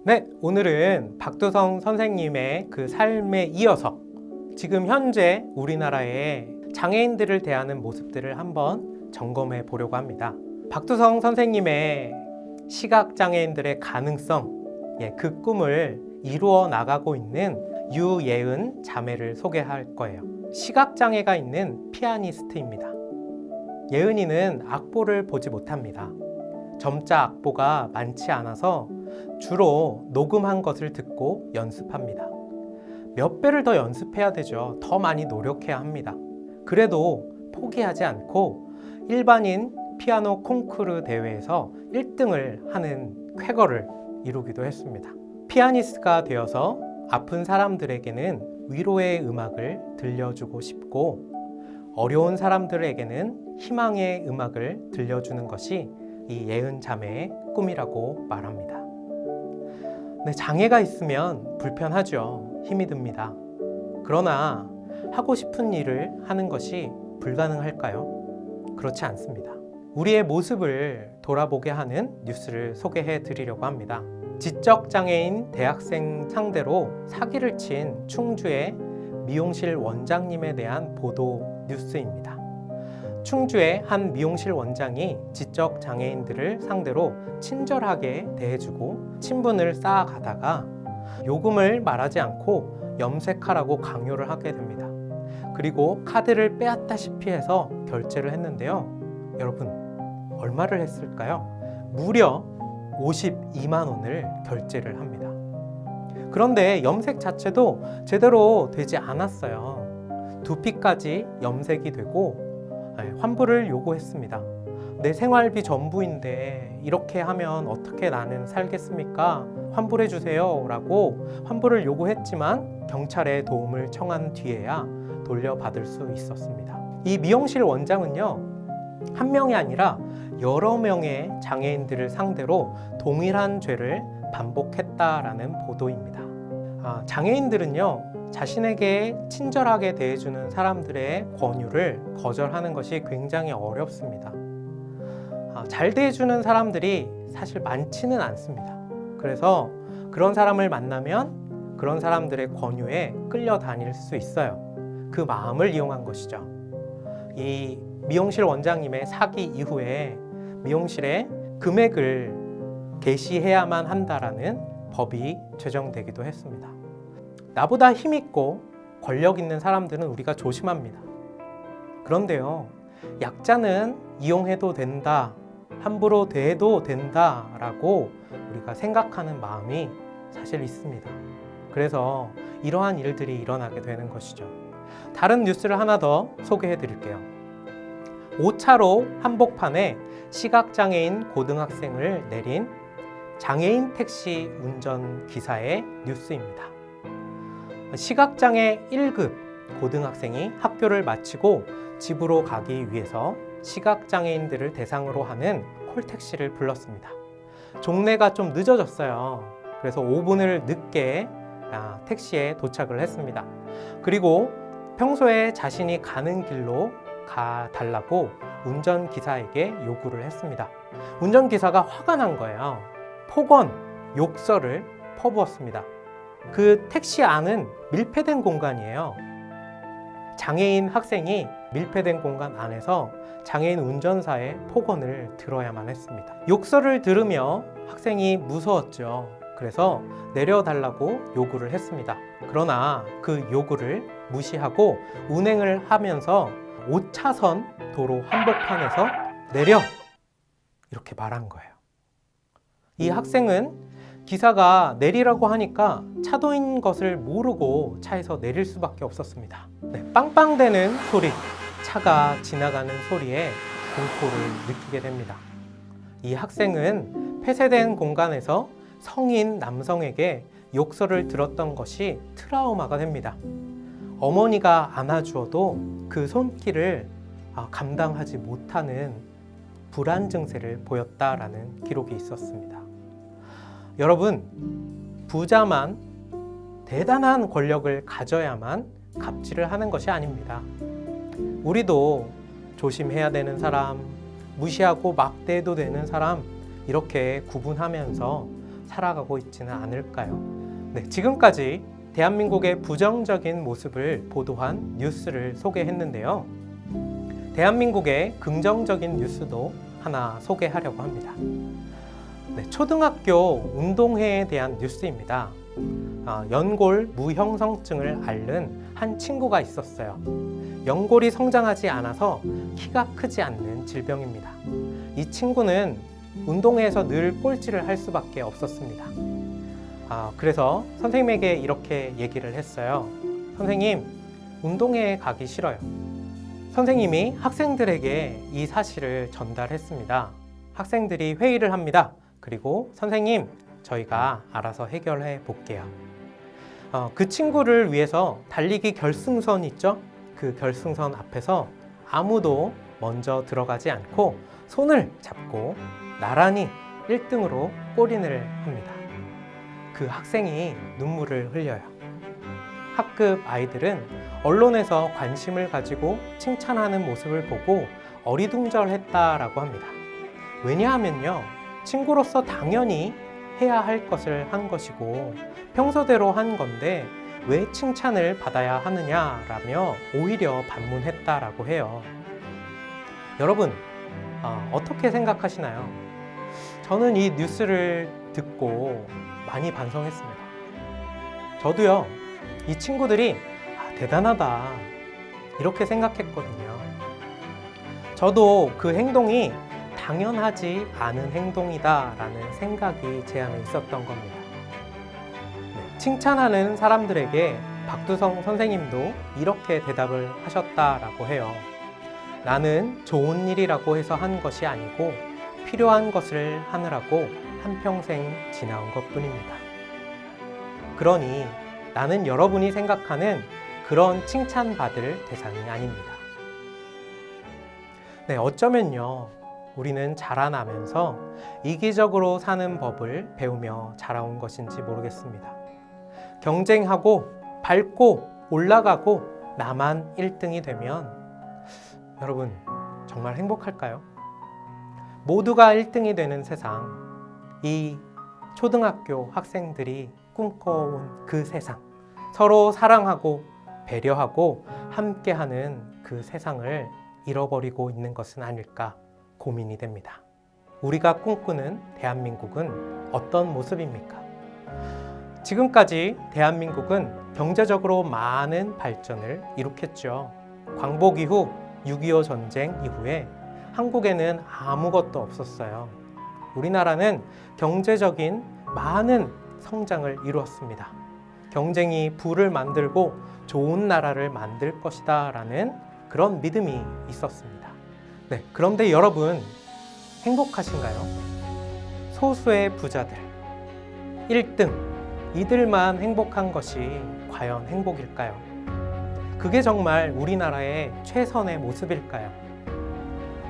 네, 오늘은 박두성 선생님의 그 삶에 이어서 지금 현재 우리나라의 장애인들을 대하는 모습들을 한번 점검해 보려고 합니다. 박두성 선생님의 시각장애인들의 가능성, 그 꿈을 이루어 나가고 있는 유예은 자매를 소개할 거예요. 시각장애가 있는 피아니스트입니다. 예은이는 악보를 보지 못합니다. 점자 악보가 많지 않아서 주로 녹음한 것을 듣고 연습합니다. 몇 배를 더 연습해야 되죠. 더 많이 노력해야 합니다. 그래도 포기하지 않고 일반인 피아노 콩쿠르 대회에서 1등을 하는 쾌거를 이루기도 했습니다. 피아니스트가 되어서 아픈 사람들에게는 위로의 음악을 들려주고 싶고 어려운 사람들에게는 희망의 음악을 들려주는 것이 이 예은 자매의 꿈이라고 말합니다. 네, 장애가 있으면 불편하죠. 힘이 듭니다. 그러나 하고 싶은 일을 하는 것이 불가능할까요? 그렇지 않습니다. 우리의 모습을 돌아보게 하는 뉴스를 소개해 드리려고 합니다. 지적장애인 대학생 상대로 사기를 친 충주의 미용실 원장님에 대한 보도 뉴스입니다. 충주의 한 미용실 원장이 지적장애인들을 상대로 친절하게 대해주고 친분을 쌓아가다가 요금을 말하지 않고 염색하라고 강요를 하게 됩니다. 그리고 카드를 빼앗다시피 해서 결제를 했는데요. 여러분, 얼마를 했을까요? 무려 52만 원을 결제를 합니다. 그런데 염색 자체도 제대로 되지 않았어요. 두피까지 염색이 되고 환불을 요구했습니다. 내 생활비 전부인데 이렇게 하면 어떻게 나는 살겠습니까? 환불해 주세요 라고 환불을 요구했지만 경찰에 도움을 청한 뒤에야 돌려받을 수 있었습니다. 이 미용실 원장은요, 한 명이 아니라 여러 명의 장애인들을 상대로 동일한 죄를 반복했다라는 보도입니다. 장애인들은요, 자신에게 친절하게 대해주는 사람들의 권유를 거절하는 것이 굉장히 어렵습니다. 잘 대해주는 사람들이 사실 많지는 않습니다. 그래서 그런 사람을 만나면 그런 사람들의 권유에 끌려다닐 수 있어요. 그 마음을 이용한 것이죠. 이 미용실 원장님의 사기 이후에 미용실에 금액을 게시해야만 한다라는 법이 제정되기도 했습니다. 나보다 힘있고 권력 있는 사람들은 우리가 조심합니다. 그런데요, 약자는 이용해도 된다, 함부로 대해도 된다라고 우리가 생각하는 마음이 사실 있습니다. 그래서 이러한 일들이 일어나게 되는 것이죠. 다른 뉴스를 하나 더 소개해 드릴게요. 5차로 한복판에 시각장애인 고등학생을 내린 장애인 택시 운전기사의 뉴스입니다. 시각장애 1급 고등학생이 학교를 마치고 집으로 가기 위해서 시각장애인들을 대상으로 하는 콜택시를 불렀습니다. 종례가 좀 늦어졌어요. 그래서 5분을 늦게 택시에 도착을 했습니다. 그리고 평소에 자신이 가는 길로 가달라고 운전기사에게 요구를 했습니다. 운전기사가 화가 난 거예요. 폭언, 욕설을 퍼부었습니다. 그 택시 안은 밀폐된 공간이에요. 장애인 학생이 밀폐된 공간 안에서 장애인 운전사의 폭언을 들어야만 했습니다. 욕설을 들으며 학생이 무서웠죠. 그래서 내려달라고 요구를 했습니다. 그러나 그 요구를 무시하고 운행을 하면서 5차선 도로 한복판에서 내려! 이렇게 말한 거예요. 이 학생은 기사가 내리라고 하니까 차도인 것을 모르고 차에서 내릴 수밖에 없었습니다. 빵빵대는 소리, 차가 지나가는 소리에 공포를 느끼게 됩니다. 이 학생은 폐쇄된 공간에서 성인 남성에게 욕설을 들었던 것이 트라우마가 됩니다. 어머니가 안아주어도 그 손길을 감당하지 못하는 불안 증세를 보였다라는 기록이 있었습니다. 여러분, 부자만 대단한 권력을 가져야만 갑질을 하는 것이 아닙니다. 우리도 조심해야 되는 사람, 무시하고 막대해도 되는 사람, 이렇게 구분하면서 살아가고 있지는 않을까요? 네, 지금까지 대한민국의 부정적인 모습을 보도한 뉴스를 소개했는데요. 대한민국의 긍정적인 뉴스도 하나 소개하려고 합니다. 네, 초등학교 운동회에 대한 뉴스입니다. 연골 무형성증을 앓는 한 친구가 있었어요. 연골이 성장하지 않아서 키가 크지 않는 질병입니다. 이 친구는 운동회에서 늘 꼴찌를 할 수밖에 없었습니다. 그래서 선생님에게 이렇게 얘기를 했어요. 선생님, 운동회에 가기 싫어요. 선생님이 학생들에게 이 사실을 전달했습니다. 학생들이 회의를 합니다. 그리고 선생님, 저희가 알아서 해결해 볼게요. 그 친구를 위해서 달리기 결승선 있죠? 그 결승선 앞에서 아무도 먼저 들어가지 않고 손을 잡고 나란히 1등으로 골인을 합니다. 그 학생이 눈물을 흘려요. 학급 아이들은 언론에서 관심을 가지고 칭찬하는 모습을 보고 어리둥절했다라고 합니다. 왜냐하면요, 친구로서 당연히 해야 할 것을 한 것이고 평소대로 한 건데 왜 칭찬을 받아야 하느냐라며 오히려 반문했다라고 해요. 여러분, 어떻게 생각하시나요? 저는 이 뉴스를 듣고 많이 반성했습니다. 저도요, 이 친구들이 대단하다 이렇게 생각했거든요. 저도 그 행동이 당연하지 않은 행동이다라는 생각이 제 안에 있었던 겁니다. 칭찬하는 사람들에게 박두성 선생님도 이렇게 대답을 하셨다라고 해요. 나는 좋은 일이라고 해서 한 것이 아니고 필요한 것을 하느라고 한평생 지나온 것뿐입니다. 그러니 나는 여러분이 생각하는 그런 칭찬받을 대상이 아닙니다. 네, 어쩌면요, 우리는 자라나면서 이기적으로 사는 법을 배우며 자라온 것인지 모르겠습니다. 경쟁하고 밟고 올라가고 나만 1등이 되면 여러분 정말 행복할까요? 모두가 1등이 되는 세상, 이 초등학교 학생들이 꿈꿔온 그 세상, 서로 사랑하고 배려하고 함께하는 그 세상을 잃어버리고 있는 것은 아닐까 고민이 됩니다. 우리가 꿈꾸는 대한민국은 어떤 모습입니까? 지금까지 대한민국은 경제적으로 많은 발전을 이룩했죠. 광복 이후 6.25 전쟁 이후에 한국에는 아무것도 없었어요. 우리나라는 경제적인 많은 성장을 이루었습니다. 경쟁이 부를 만들고 좋은 나라를 만들 것이다 라는 그런 믿음이 있었습니다. 네, 그런데 여러분 행복하신가요? 소수의 부자들, 1등, 이들만 행복한 것이 과연 행복일까요? 그게 정말 우리나라의 최선의 모습일까요?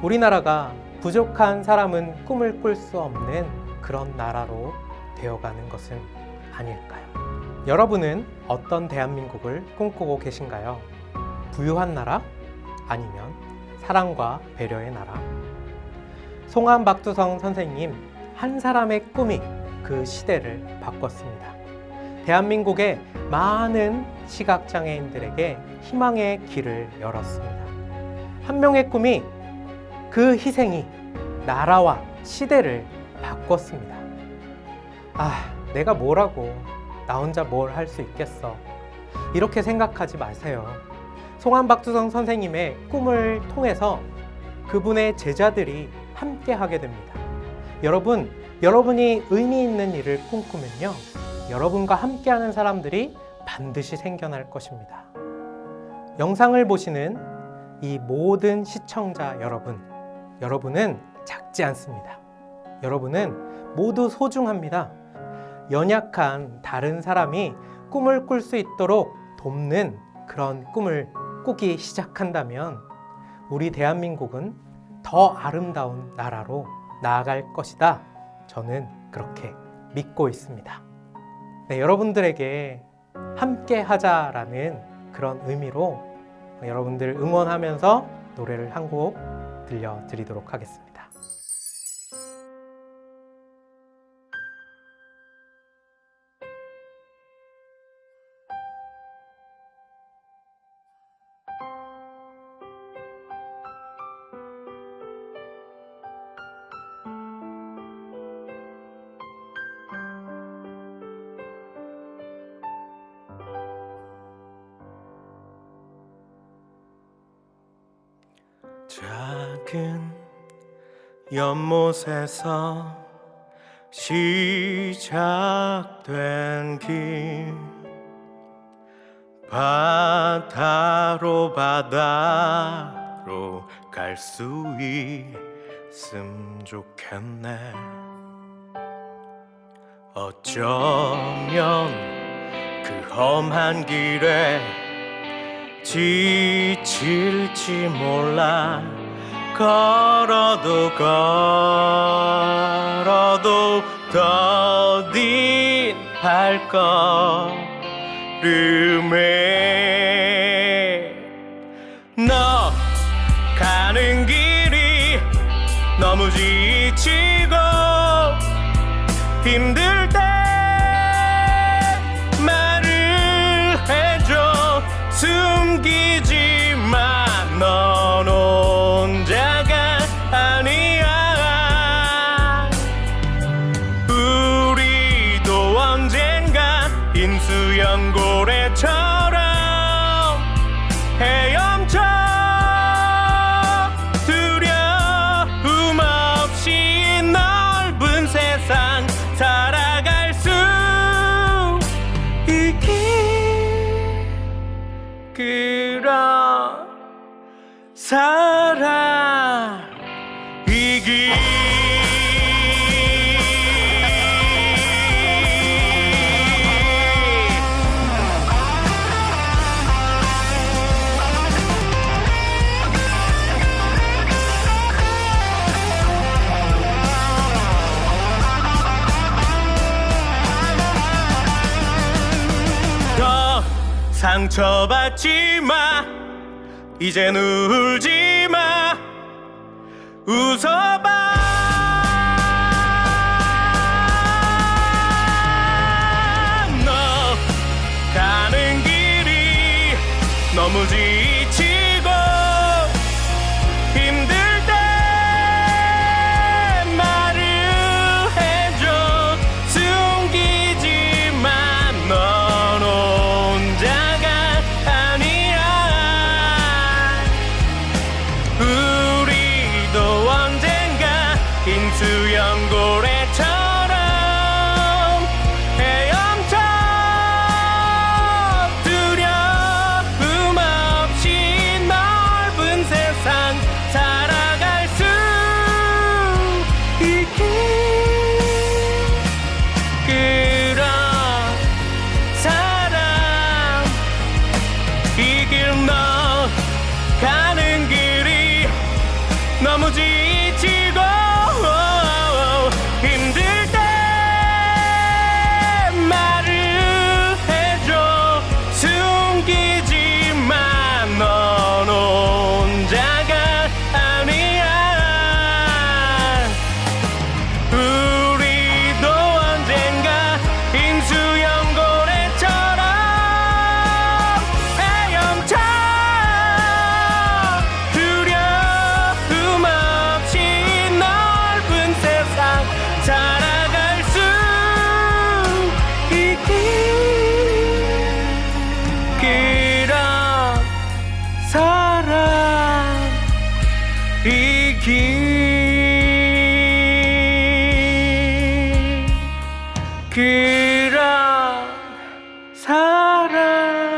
우리나라가 부족한 사람은 꿈을 꿀 수 없는 그런 나라로 되어가는 것은 아닐까요? 여러분은 어떤 대한민국을 꿈꾸고 계신가요? 부유한 나라? 아니면 사랑과 배려의 나라? 송암 박두성 선생님, 한 사람의 꿈이 그 시대를 바꿨습니다. 대한민국의 많은 시각장애인들에게 희망의 길을 열었습니다. 한 명의 꿈이, 그 희생이 나라와 시대를 바꿨습니다. 내가 뭐라고, 나 혼자 뭘 할 수 있겠어, 이렇게 생각하지 마세요. 송암 박두성 선생님의 꿈을 통해서 그분의 제자들이 함께 하게 됩니다. 여러분이 의미 있는 일을 꿈꾸면요, 여러분과 함께하는 사람들이 반드시 생겨날 것입니다. 영상을 보시는 이 모든 시청자 여러분은 작지 않습니다. 여러분은 모두 소중합니다. 연약한 다른 사람이 꿈을 꿀 수 있도록 돕는 그런 꿈을 꾸기 시작한다면 우리 대한민국은 더 아름다운 나라로 나아갈 것이다. 저는 그렇게 믿고 있습니다. 네, 여러분들에게 함께 하자라는 그런 의미로 여러분들 응원하면서 노래를 한 곡 들려드리도록 하겠습니다. 작은 연못에서 시작된 길, 바다로 갈 수 있음 좋겠네. 어쩌면 그 험한 길에 지칠지 몰라. 걸어도 더딘 발걸음에 너 가는 길이 너무 지치고 힘들 때 말을 해줘. 숨기지 마, 넌 혼자가 아니야. 우리도 언젠가 인수연고래처럼 헤엄쳐 두려움 없이 넓은 세상 살아갈 수 있길. 그런 사랑이길. 더 상처받지 마, 이젠 울지 마, 웃어봐. 너 가는 길이 너무 지치고 힘들 때 말을 해줘. 숨기지 마, 넌 혼자가 아니야. 우리도 언젠가 인수연고래처럼 헤엄쳐 두려움 없이 넓은 세상 살아갈 수 있길. 그런 사랑 이길. 너 가는 길이 너무 지치고 힘들 때 말을 해줘. 숨기지 마, 넌 혼자가 아니야. 우리도 언젠가 인수연고래처럼 헤엄쳐 두려움 없이 넓은 세상 살아갈 수 있길. 그런 사랑이길. 그런 사랑이길.